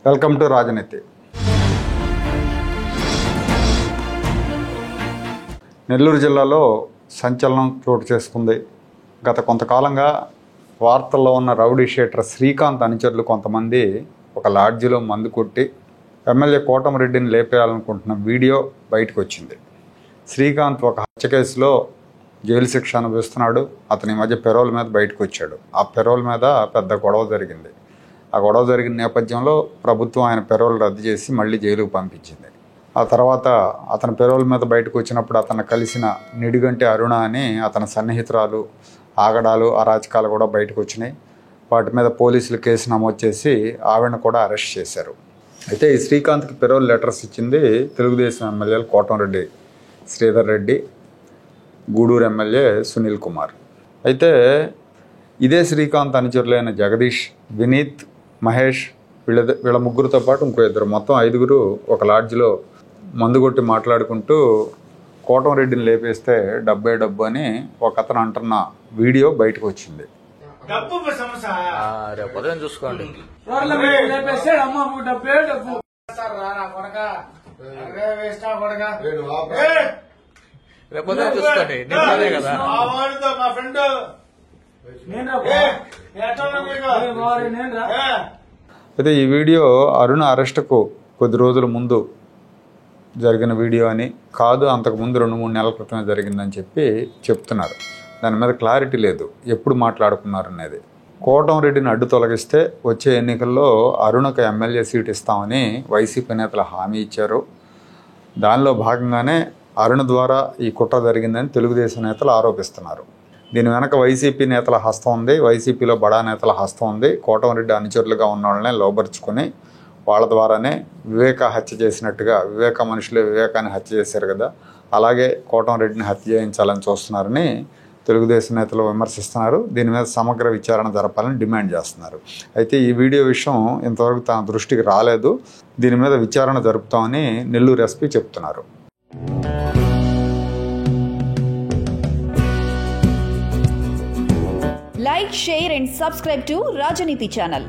Welcome to రాజనీతి. నెల్లూరు జిల్లాలో సంచలనం చోటు చేసుకుంది. గత కొంతకాలంగా వార్తల్లో ఉన్న రౌడీ షీటర్ శ్రీకాంత్ అనుచరులు కొంతమంది ఒక లాడ్జిలో మందు కొట్టి ఎమ్మెల్యే కోటమిరెడ్డిని లేపేయాలనుకుంటున్న వీడియో బయటకు వచ్చింది. శ్రీకాంత్ ఒక హత్య కేసులో జైలు శిక్ష అనుభవిస్తున్నాడు. అతని మధ్య పెరోల్ మీద బయటకు వచ్చాడు. ఆ పెరోల్ మీద పెద్ద గొడవ జరిగింది. ఆ గొడవ జరిగిన నేపథ్యంలో ప్రభుత్వం ఆయన పెరోల్ రద్దు చేసి మళ్ళీ జైలుకు పంపించింది. ఆ తర్వాత అతని పెరోల్ మీద బయటకు వచ్చినప్పుడు అతను కలిసిన నిడిగంటి అరుణ అని అతని సన్నిహితురాలు ఆగడాలు అరాచకాలు కూడా బయటకు వచ్చినాయి. వాటి మీద పోలీసులు కేసు నమోదు చేసి ఆవిడను కూడా అరెస్ట్ చేశారు. అయితే ఈ శ్రీకాంత్కి పెరోల్ లెటర్స్ ఇచ్చింది తెలుగుదేశం ఎమ్మెల్యేలు కోటమిరెడ్డి శ్రీధర్ రెడ్డి, గూడూరు ఎమ్మెల్యే సునీల్ కుమార్. అయితే ఇదే శ్రీకాంత్ అనుచరులైన జగదీష్, వినీత్, మహేష్ వీళ్ళ ముగ్గురితో పాటు ఇంకో ఇద్దరు, మొత్తం 5గురు ఒక లాడ్జిలో మందు కొట్టి మాట్లాడుకుంటూ కోటమిరెడ్డిని లేపేస్తే డబ్బే డబ్బు అని ఒక అతను అంటున్న వీడియో బయటకు వచ్చింది. చూసుకోండి అయితే ఈ వీడియో అరుణ అరెస్టుకు కొద్ది రోజుల ముందు జరిగిన వీడియో అని కాదు, అంతకుముందు 2-3 నెలల క్రితమే జరిగిందని చెప్తున్నారు. దాని మీద క్లారిటీ లేదు ఎప్పుడు మాట్లాడుకున్నారు అనేది. కోటమిరెడ్డిని అడ్డు తొలగిస్తే వచ్చే ఎన్నికల్లో అరుణకు ఎమ్మెల్యే సీట్ ఇస్తామని వైసీపీ నేతలు హామీ ఇచ్చారు. దానిలో భాగంగానే అరుణ ద్వారా ఈ కుట్ర జరిగిందని తెలుగుదేశం నేతలు ఆరోపిస్తున్నారు. దీని వెనక వైసీపీ నేతల హస్తం ఉంది, వైసీపీలో బడా నేతల హస్తం ఉంది. కోటమిరెడ్డి అనుచరులుగా ఉన్న వాళ్ళనే లోబరుచుకొని వాళ్ళ ద్వారానే వివేక హత్య చేసినట్టుగా, వివేక మనుషులే వివేకాన్ని హత్య చేశారు కదా, అలాగే కోటమిరెడ్డిని హత్య చేయించాలని చూస్తున్నారని తెలుగుదేశం నేతలు విమర్శిస్తున్నారు. దీని మీద సమగ్ర విచారణ జరపాలని డిమాండ్ చేస్తున్నారు. అయితే ఈ వీడియో విషయం ఇంతవరకు తన దృష్టికి రాలేదు. దీని మీద విచారణ జరుపుతామని నెల్లూరు ఎస్పీ చెప్తున్నారు. Like, share and subscribe to Rajaniti channel.